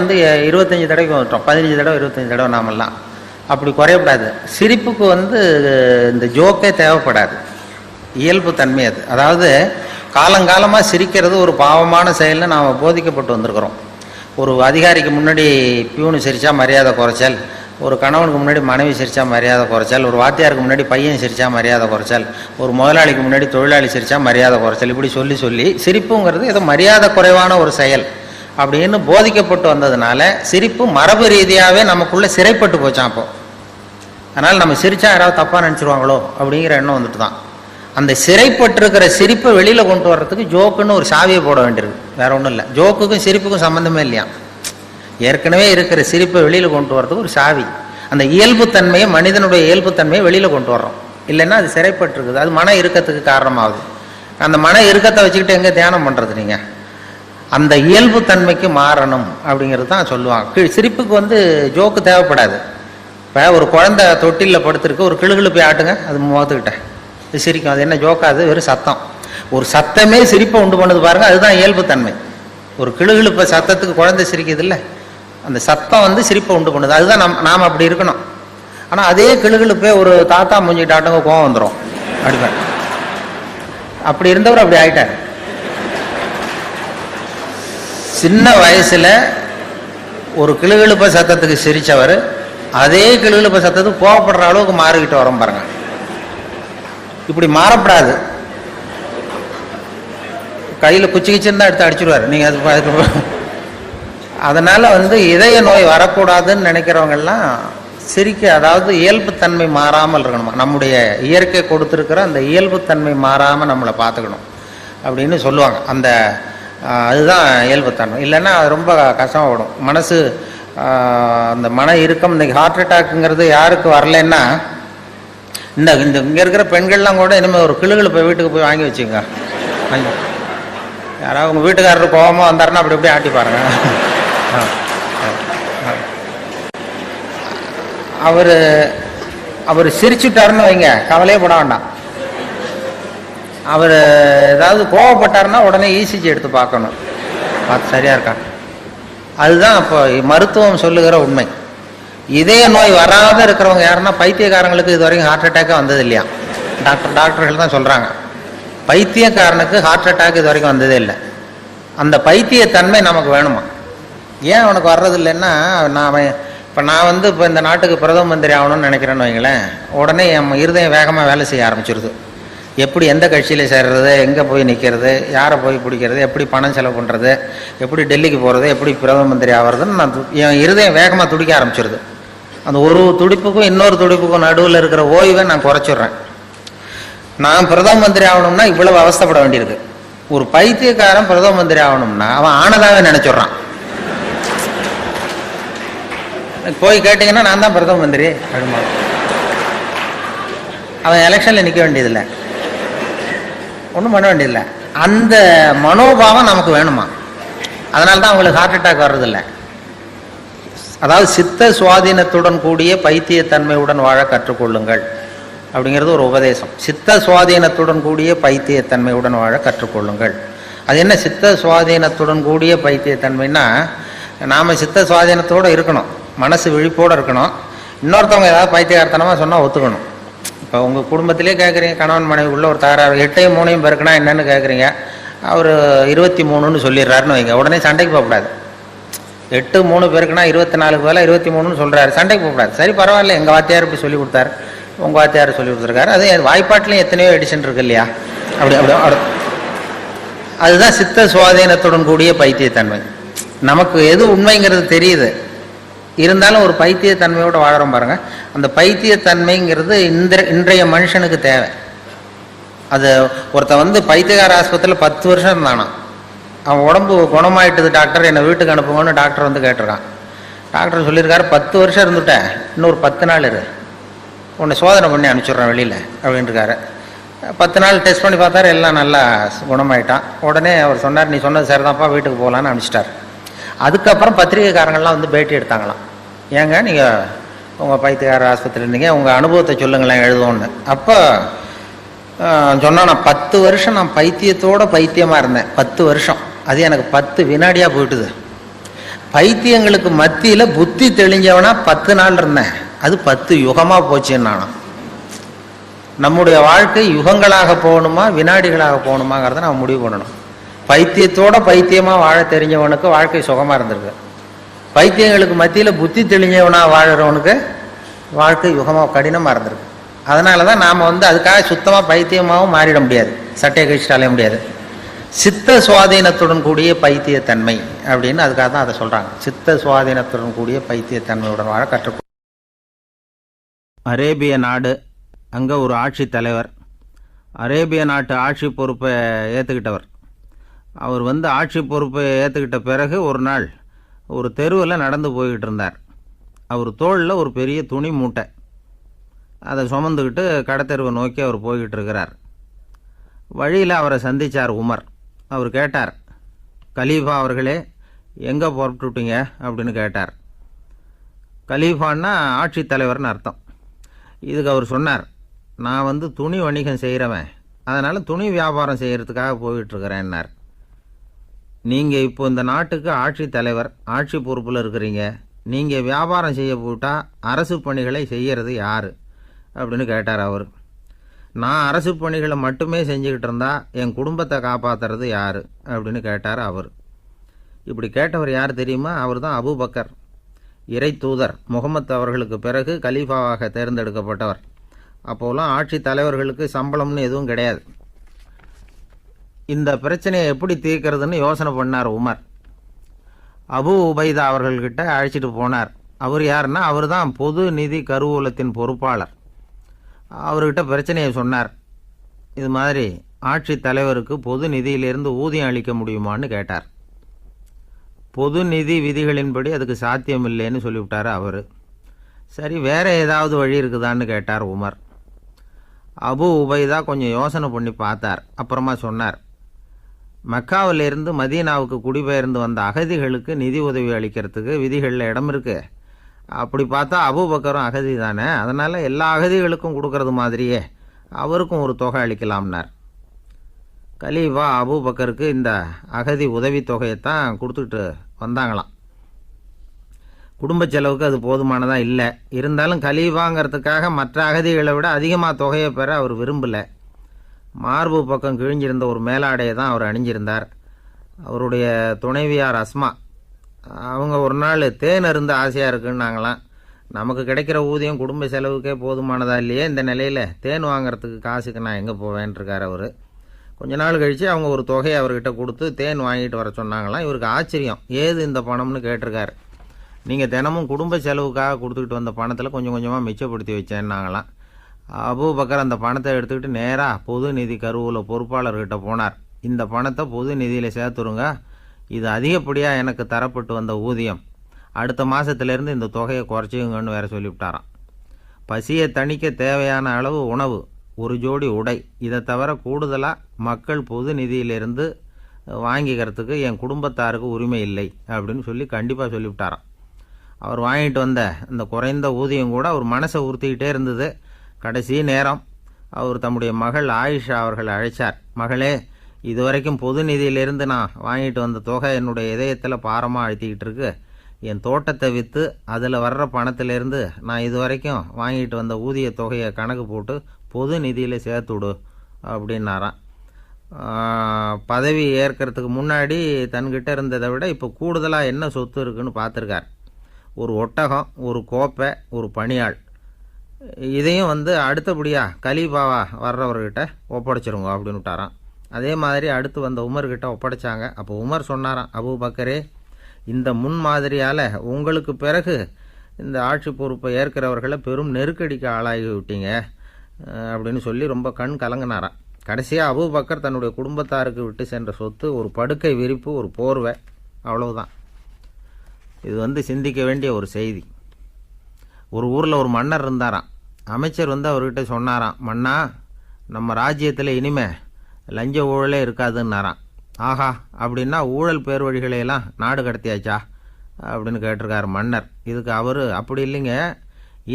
25 தடவைக்கு வந்துட்டோம். 15 தடவை 25 தடவை. நாமெல்லாம் அப்படி குறையப்படாது. சிரிப்புக்கு இந்த ஜோக்கே தேவைப்படாது. இயல்பு தன்மை அது. அதாவது காலங்காலமாக சிரிக்கிறது ஒரு பாவமான செயல்னு நாம் போதிக்கப்பட்டு வந்திருக்கிறோம். ஒரு அதிகாரிக்கு முன்னாடி பியூனு சிரித்தா மரியாதை குறைச்சல், ஒரு கணவனுக்கு முன்னாடி மனைவி சிரித்தா மரியாதை குறைச்சல், ஒரு வாத்தியாருக்கு முன்னாடி பையன் சிரித்தா மரியாதை குறைச்சல், ஒரு முதலாளிக்கு முன்னாடி தொழிலாளி சிரித்தா மரியாதை குறைச்சல், இப்படி சொல்லி சொல்லி சிரிப்புங்கிறது ஏதோ மரியாதை குறைவான ஒரு செயல் அப்படின்னு போதிக்கப்பட்டு வந்ததுனால சிரிப்பு மரபு ரீதியாகவே நமக்குள்ளே சிறைப்பட்டு போச்சான். அப்போ அதனால் நம்ம சிரித்தா யாராவது தப்பாக நினச்சிருவாங்களோ அப்படிங்கிற எண்ணம் வந்துட்டு தான். அந்த சிறைப்பட்டிருக்கிற சிரிப்பை வெளியில் கொண்டு வர்றதுக்கு ஜோக்குன்னு ஒரு சாவியை போட வேண்டியிருக்கு. வேற ஒன்றும் இல்லை. ஜோக்குக்கும் சிரிப்புக்கும் சம்மந்தமே இல்லையா. ஏற்கனவே இருக்கிற சிரிப்பை வெளியில் கொண்டு வர்றதுக்கு ஒரு சாவி. அந்த இயல்புத்தன்மையை, மனிதனுடைய இயல்புத்தன்மையை வெளியில் கொண்டு வர்றோம். இல்லைன்னா அது சிறைப்பட்டிருக்குது. அது மன இறுக்கத்துக்கு காரணமாகுது. அந்த மன இறுக்கத்தை வச்சுக்கிட்டு எங்கே தியானம் பண்ணுறது நீங்கள்? அந்த இயல்புத்தன்மைக்கு மாறணும் அப்படிங்கிறது தான் சொல்லுவாங்க. சிரிப்புக்கு ஜோக்கு தேவைப்படாது. இப்போ ஒரு குழந்தை தொட்டிலில் படுத்துருக்கு, ஒரு கிளுகிழு ஆட்டுங்க, அது முகத்துக்கிட்ட இது சிரிக்கும். அது என்ன ஜோக்காது? வெறும் சத்தம். ஒரு சத்தமே சிரிப்பை உண்டு பண்ணுது பாருங்க. அதுதான் இயல்புத்தன்மை. ஒரு கிளுகிழுப்ப சத்தத்துக்கு குழந்தை சிரிக்குது இல்லை, அந்த சத்தம் சிரிப்பை உண்டு பண்ணுது. அதுதான் நாம் அப்படி இருக்கணும். ஆனால் அதே கிளுகிழுப்பே ஒரு தாத்தா மூஞ்சிக்கிட்ட ஆட்டங்க கோவம் வந்துடும் அடிப்பேன். அப்படி இருந்தவர் அப்படி ஆயிட்டார். சின்ன வயசுல ஒரு கிளுகிழுப்ப சத்தத்துக்கு சிரிச்சவர் அதே கிளுகிழுப்ப சத்தத்துக்கு கோவப்படுற அளவுக்கு மாறிக்கிட்டு வரோம் பாருங்க. இப்படி மாறப்படாது. கையில் குச்சி கிச்சின்னு தான் எடுத்து அடிச்சிடுவார் நீங்க. அதுக்கு அதனால இதய நோய் வரக்கூடாதுன்னு நினைக்கிறவங்கெல்லாம் சிரிக்க, அதாவது இயல்புத்தன்மை மாறாமல் இருக்கணுமா. நம்முடைய இயற்கை கொடுத்துருக்கிற அந்த இயல்புத்தன்மை மாறாமல் நம்மளை பார்த்துக்கணும் அப்படின்னு சொல்லுவாங்க. அதுதான் இயல்புத்தன்மை. இல்லைன்னா அது ரொம்ப கஷ்டப்படும் மனசு. அந்த மன இறுக்கம், இன்னைக்கு ஹார்ட் அட்டாக்குங்கிறது யாருக்கு வரலன்னா, இங்கே இருக்கிற பெண்கள்லாம் கூட இனிமேல் ஒரு கிளுகிழு போய் வீட்டுக்கு போய் வாங்கி வச்சுங்க. யாராவது உங்கள் வீட்டுக்காரர் கோபமாக வந்தாருன்னா அப்படி இப்படி ஆட்டி பாருங்க. அவர் சிரிச்சுட்டாருன்னு வைங்க, கவலையே பட வேண்டாம். அவர் ஏதாவது கோவப்பட்டாருன்னா உடனே இசிஜி எடுத்து பார்க்கணும், பார்த்து சரியா இருக்கா. அதுதான் இப்போ மருத்துவம் சொல்லுகிற உண்மை. இதய நோய் வராத இருக்கிறவங்க யாருன்னா பைத்தியக்காரங்களுக்கு இது வரைக்கும் ஹார்ட் அட்டாக்கே வந்தது இல்லையா? டாக்டர்கள் தான் சொல்கிறாங்க, பைத்தியக்காரனுக்கு ஹார்ட் அட்டாக் இது வரைக்கும் வந்ததே இல்லை. அந்த பைத்தியத்தன்மை நமக்கு வேணுமா? ஏன் அவனுக்கு வர்றது இல்லைன்னா, நான் இப்போ இந்த நாட்டுக்கு பிரதம மந்திரி ஆகணும்னு நினைக்கிறேன்னு வைங்களேன், உடனே என் இருதயம் வேகமாக வேலை செய்ய ஆரம்பிச்சிருது. எப்படி எந்த கட்சியில் சேர்றது, எங்கே போய் நிற்கிறது, யாரை போய் பிடிக்கிறது, எப்படி பணம் செலவு பண்ணுறது, எப்படி டெல்லிக்கு போகிறது, எப்படி பிரதம மந்திரி ஆகிறதுன்னு என் இருதயம் வேகமாக துடிக்க ஆரம்பிச்சிருது. அந்த ஒரு துடிப்புக்கும் இன்னொரு துடிப்புக்கும் நடுவில் இருக்கிற ஓய்வை நான் குறைச்சிட்றேன். நான் பிரதம மந்திரி ஆகணும்னா இவ்வளவு அவஸ்தைப்பட வேண்டியிருக்கு. ஒரு பைத்தியக்காரன் பிரதம மந்திரி ஆகணும்னா அவன் ஆனதாவே நினைச்சிட்றான். போய் கேட்டீங்கன்னா நான் தான் பிரதம மந்திரி அப்படிமா, அவன் எலெக்ஷன்ல நிற்க வேண்டியதில்லை, ஒன்றும் பண்ண வேண்டியதில்லை. அந்த மனோபாவம் நமக்கு வேணுமா? அதனால தான் அவங்களுக்கு ஹார்ட் அட்டாக் வர்றதில்லை. அதாவது சித்த சுவாதீனத்துடன் கூடிய பைத்தியத்தன்மையுடன் வாழ கற்றுக்கொள்ளுங்கள் அப்படிங்கிறது ஒரு உபதேசம். சித்த சுவாதீனத்துடன் கூடிய பைத்தியத்தன்மையுடன் வாழ கற்றுக்கொள்ளுங்கள். அது என்ன சித்த சுவாதீனத்துடன் கூடிய பைத்தியத்தன்மைன்னா, நாம் சித்த சுவாதீனத்தோடு இருக்கணும், மனசு விழிப்போடு இருக்கணும். இன்னொருத்தவங்க ஏதாவது பைத்தியகார்த்தனமாக சொன்னால் ஒத்துக்கணும். இப்போ உங்கள் குடும்பத்திலே கேட்குறீங்க, கணவன் மனைவி உள்ள ஒரு தகராறு, 8ஐயும் 3ஐயும் பெருக்குனா என்னன்னு கேட்குறீங்க, அவர் 23ன்னு சொல்லிடுறாருன்னு வைங்க, உடனே சண்டைக்கு போகக்கூடாது. 8 3 பெருக்குனா 24க்கு பதிலாக 23ன்னு சொல்கிறாரு, சண்டைக்கு போகக்கூடாது. சரி பரவாயில்ல, எங்கள் வாத்தியார் இப்படி சொல்லி கொடுத்தாரு, உங்கள் வாத்தியார் சொல்லி கொடுத்துருக்காரு, அது வாய்ப்பாட்டிலையும் எத்தனையோ எடிஷன் இருக்கு இல்லையா? அதுதான் சித்த சுவாதீனத்துடன் கூடிய பைத்தியத்தன்மை. நமக்கு எது உண்மைங்கிறது தெரியுது, இருந்தாலும் ஒரு பைத்தியத்தன்மையோடு வாழறோம் பாருங்க. அந்த பைத்தியத்தன்மைங்கிறது இன்றைய மனுஷனுக்கு தேவை. அது ஒருத்தன் பைத்தியகார ஆஸ்பத்திரியில் 10 வருஷம் இருந்தானா, அவன் உடம்பு குணமாயிட்டது டாக்டர், என்னை வீட்டுக்கு அனுப்புங்கன்னு டாக்டர் கேட்டிருக்கான். டாக்டர் சொல்லியிருக்காரு, 10 வருஷம் இருந்துட்டேன், இன்னொரு 10 நாள் இரு, உன்னை சோதனை பண்ணி அனுப்பிச்சுட்றேன் வெளியில் அப்படின்ட்டுருக்காரு. 10 நாள் டெஸ்ட் பண்ணி பார்த்தாரு, எல்லாம் நல்லா குணமாயிட்டான். உடனே அவர் சொன்னார், நீ சொன்னது சரிதான்ப்பா, வீட்டுக்கு போகலான்னு அனுப்பிச்சிட்டார். அதுக்கப்புறம் பத்திரிகைக்காரங்கள்லாம் பேட்டி எடுத்தாங்களாம், ஏங்க நீங்கள் உங்கள் பைத்தியக்கார ஆஸ்பத்திரி இருந்தீங்க, உங்கள் அனுபவத்தை சொல்லுங்களேன் எழுதுவோன்னு. அப்போ சொன்னால், நான் 10 வருஷம் நான் பைத்தியத்தோட பைத்தியமாக இருந்தேன். 10 வருஷம், அது எனக்கு 10 வினாடியாக போயிட்டுது. பைத்தியங்களுக்கு மத்தியில் புத்தி தெளிஞ்சவனா 10 நாள் இருந்தேன், அது 10 யுகமாக போச்சுன்னு நானும். நம்முடைய வாழ்க்கை யுகங்களாக போகணுமா வினாடிகளாக போகணுமாங்கிறத நம்ம முடிவு பண்ணணும். பைத்தியத்தோட பைத்தியமாக வாழ தெரிஞ்சவனுக்கு வாழ்க்கை சுகமாக இருந்திருக்கு. பைத்தியங்களுக்கு மத்தியில் புத்தி தெளிஞ்சவனா வாழறவனுக்கு வாழ்க்கை யுகமாக கடினமாக இருந்திருக்கு. அதனால தான் நாம் அதுக்காக சுத்தமாக பைத்தியமாகவும் மாறிட முடியாது, சட்டையை கழிச்சுட்டு அலைய முடியாது. சித்த சுவாதீனத்துடன் கூடிய பைத்தியத்தன்மை அப்படின்னு அதுக்காக தான் அதை சொல்கிறாங்க. சித்த சுவாதீனத்துடன் கூடிய பைத்தியத்தன்மையுடன் வாழ கற்றுக்கொள்ள. அரேபிய நாடு, அங்கே ஒரு ஆட்சி தலைவர், அரேபிய நாட்டு ஆட்சி பொறுப்பை ஏற்றுக்கிட்டவர். அவர் ஆட்சி பொறுப்பை ஏற்றுக்கிட்ட பிறகு ஒரு நாள் ஒரு தெருவில் நடந்து போய்கிட்டு இருந்தார். அவர் தோளில் ஒரு பெரிய துணி மூட்டை, அதை சுமந்துக்கிட்டு கடத்தெருவை நோக்கி அவர் போய்கிட்டு இருக்கிறார். வழியில் அவரை சந்தித்தார் உமர். அவர் கேட்டார், கலீஃபா அவர்களே, எங்கே புறப்பட்டுட்டீங்க அப்படின்னு கேட்டார். கலீஃபான்னா ஆட்சி தலைவர்னு அர்த்தம். இதுக்கு அவர் சொன்னார், நான் துணி வணிகம் செய்கிறவன், அதனால் துணி வியாபாரம் செய்கிறதுக்காக போயிட்டுருக்கிறேன்னார். நீங்கள் இப்போ இந்த நாட்டுக்கு ஆட்சி தலைவர், ஆட்சி பொறுப்பில் இருக்கிறீங்க, நீங்கள் வியாபாரம் செய்ய போட்டால் அரசு பணிகளை செய்கிறது யார் அப்படின்னு கேட்டார் அவர். நான் அரசு பணிகளை மட்டுமே செஞ்சுக்கிட்டு இருந்தால் என் குடும்பத்தை காப்பாற்றுறது யார் அப்படின்னு கேட்டார் அவர். இப்படி கேட்டவர் யார் தெரியுமா? அவர் தான் அபூபக்கர், இறை தூதர் முகமது அவர்களுக்கு பிறகு கலீஃபாவாக தேர்ந்தெடுக்கப்பட்டவர். அப்போலாம் ஆட்சி தலைவர்களுக்கு சம்பளம்னு எதுவும் கிடையாது. இந்த பிரச்சனையை எப்படி தீர்க்கிறதுன்னு யோசனை பண்ணார் உமர். அபு உபைதா அவர்கள்கிட்ட அழைச்சிட்டு போனார். அவர் யாருன்னா, அவர் தான் பொது நிதி கருவூலத்தின் பொறுப்பாளர். அவர்கிட்ட பிரச்சனையை சொன்னார். இது மாதிரி ஆட்சி தலைவருக்கு பொது நிதியிலிருந்து ஊதியம் அளிக்க முடியுமான்னு கேட்டார். பொது நிதி விதிகளின்படி அதுக்கு சாத்தியம் இல்லைன்னு சொல்லிவிட்டார் அவர். சரி, வேற ஏதாவது வழி இருக்குதான்னு கேட்டார் உமர். அபு உபைதா கொஞ்சம் யோசனை பண்ணி பார்த்தார். அப்புறமா சொன்னார், மக்காவிலிருந்து மதீனாவுக்கு குடிபெயர்ந்து வந்த அகதிகளுக்கு நிதி உதவி அளிக்கிறதுக்கு விதிகளில் இடம் இருக்கு. அப்படி பார்த்தா அபூபக்கரும் அகதி தானே, அதனால் எல்லா அகதிகளுக்கும் கொடுக்கறது மாதிரியே அவருக்கும் ஒரு தொகை அளிக்கலாம்னார். கலீஃபா அபூபக்கருக்கு இந்த அகதி உதவி தொகையைத்தான் கொடுத்துட்டு வந்தாங்களாம். குடும்ப செலவுக்கு அது போதுமானதாக இல்லை. இருந்தாலும் கலீஃபாங்கிறதுக்காக மற்ற அகதிகளை விட அதிகமாக தொகையை பெற அவர் விரும்பலை. மார்பு பக்கம் கிழிஞ்சிருந்த ஒரு மேலாடையை தான் அவர் அணிஞ்சிருந்தார். அவருடைய துணைவியார் அஸ்மா அவங்க ஒரு நாள் தேன் அருந்த ஆசையாக இருக்குன்னாங்களாம். நமக்கு கிடைக்கிற ஊதியம் குடும்ப செலவுக்கே போதுமானதா இல்லையே, இந்த நிலையில் தேன் வாங்கிறதுக்கு காசுக்கு நான் எங்கே போவேன்ருக்கார் அவர். கொஞ்ச நாள் கழித்து அவங்க ஒரு தொகையை அவர்கிட்ட கொடுத்து தேன் வாங்கிட்டு வர சொன்னாங்களாம். இவருக்கு ஆச்சரியம், ஏது இந்த பணம்னு கேட்டிருக்காரு. நீங்கள் தினமும் குடும்ப செலவுக்காக கொடுத்துக்கிட்டு வந்த பணத்தில் கொஞ்சம் கொஞ்சமாக மிச்சப்படுத்தி வச்சேன்னாங்களாம். அபூபக்கர் அந்த பணத்தை எடுத்துக்கிட்டு நேராக பொது நிதி கருவூல பொறுப்பாளர்கிட்ட போனார். இந்த பணத்தை பொது நிதியில் சேர்த்துருங்க, இது அதிகப்படியாக எனக்கு தரப்பட்டு வந்த ஊதியம், அடுத்த மாதத்துலேருந்து இந்த தொகையை குறைச்சிங்கன்னு வேற சொல்லிவிட்டாராம். பசியை தணிக்க தேவையான அளவு உணவு, ஒரு ஜோடி உடை, இதை தவிர கூடுதலாக மக்கள் பொது நிதியிலிருந்து வாங்கிக்கிறதுக்கு என் குடும்பத்தாருக்கு உரிமை இல்லை அப்படின்னு சொல்லி கண்டிப்பாக சொல்லிவிட்டாராம். அவர் வாங்கிட்டு வந்த இந்த குறைந்த ஊதியம் கூட அவர் மனசை உறுத்திக்கிட்டே இருந்தது. கடைசி நேரம் அவர் தம்முடைய மகள் ஆயிஷா அவர்களை அழைச்சார். மகளே, இதுவரைக்கும் பொது நிதியிலிருந்து நான் வாங்கிட்டு வந்த தொகை என்னுடைய இதயத்தில் பாரமாக அழுத்திக்கிட்டு இருக்கு. என் தோட்டத்தை விற்று அதில் வர்ற பணத்திலேருந்து நான் இதுவரைக்கும் வாங்கிட்டு வந்த ஊதிய தொகையை கணக்கு போட்டு பொது நிதியில் சேர்த்து விடு அப்படின்னாராம். பதவி ஏற்கிறதுக்கு முன்னாடி தன்கிட்ட இருந்ததை விட இப்போ கூடுதலாக என்ன சொத்து இருக்குன்னு பார்த்துருக்கார். ஒரு ஒட்டகம், ஒரு கோப்பை, ஒரு பணியாள், இதையும் அடுத்தபடியாக கலீஃபாவா வர்றவர்கிட்ட ஒப்படைச்சிருங்க அப்படின்னு விட்டாராம். அதே மாதிரி அடுத்து வந்த உமர்கிட்ட ஒப்படைச்சாங்க. அப்போ உமர் சொன்னாராம், அபூபக்கரே, இந்த முன்மாதிரியால் உங்களுக்கு பிறகு இந்த ஆட்சி பொறுப்பை ஏற்கிறவர்களை பெரும் நெருக்கடிக்கு ஆளாகி விட்டீங்க அப்படின்னு சொல்லி ரொம்ப கண் கலங்கினாராம். கடைசியாக அபூபக்கர் தன்னுடைய குடும்பத்தாருக்கு விட்டு சென்ற சொத்து ஒரு படுக்கை விரிப்பு, ஒரு போர்வை, அவ்வளவுதான். இது சிந்திக்க வேண்டிய ஒரு செய்தி. ஒரு ஊரில் ஒரு மன்னர் இருந்தாராம். அமைச்சர் அவர்கிட்ட சொன்னாராம், மன்னா, நம்ம ராஜ்யத்தில் இனிமே லஞ்ச ஊழலே இருக்காதுன்னாராம். ஆஹா, அப்படின்னா ஊழல் பேர் வழிகளையெல்லாம் நாடு கடத்தியாச்சா அப்படின்னு கேட்டிருக்காரு மன்னர். இதுக்கு அவர், அப்படி இல்லைங்க,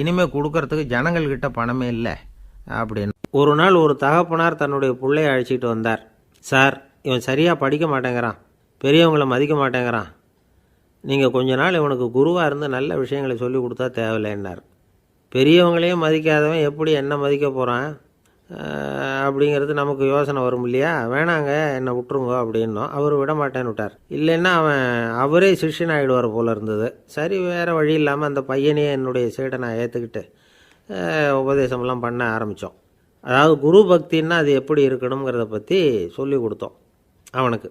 இனிமேல் கொடுக்கறதுக்கு ஜனங்கள்கிட்ட பணமே இல்லை அப்படின்னு. ஒரு நாள் ஒரு தகப்பனார் தன்னுடைய பிள்ளையை அழைச்சிட்டு வந்தார். சார், இவன் சரியாக படிக்க மாட்டேங்கிறான், பெரியவங்களை மதிக்க மாட்டேங்கிறான், நீங்கள் கொஞ்ச நாள் இவனுக்கு குருவாக இருந்து நல்ல விஷயங்களை சொல்லி கொடுத்தா தேவையில்லைன்னார். பெரியவங்களையும் மதிக்காதவன் எப்படி என்ன மதிக்க போகிறான் அப்படிங்கிறது நமக்கு யோசனை வரும் இல்லையா? வேணாங்க, என்னை விட்டுருங்க அப்படின்னோம். அவர் விட மாட்டேன்னு விட்டார். இல்லைன்னா அவரே சிஷ்யன் ஆகிடுவார் போல இருந்தது. சரி, வேறு வழி இல்லாமல் அந்த பையனையே என்னுடைய சீடனை ஏற்றுக்கிட்டு உபதேசமெல்லாம் பண்ண ஆரம்பித்தோம். அதாவது குரு பக்தின்னா அது எப்படி இருக்கணுங்கிறத பற்றி சொல்லி கொடுத்தோம் அவனுக்கு.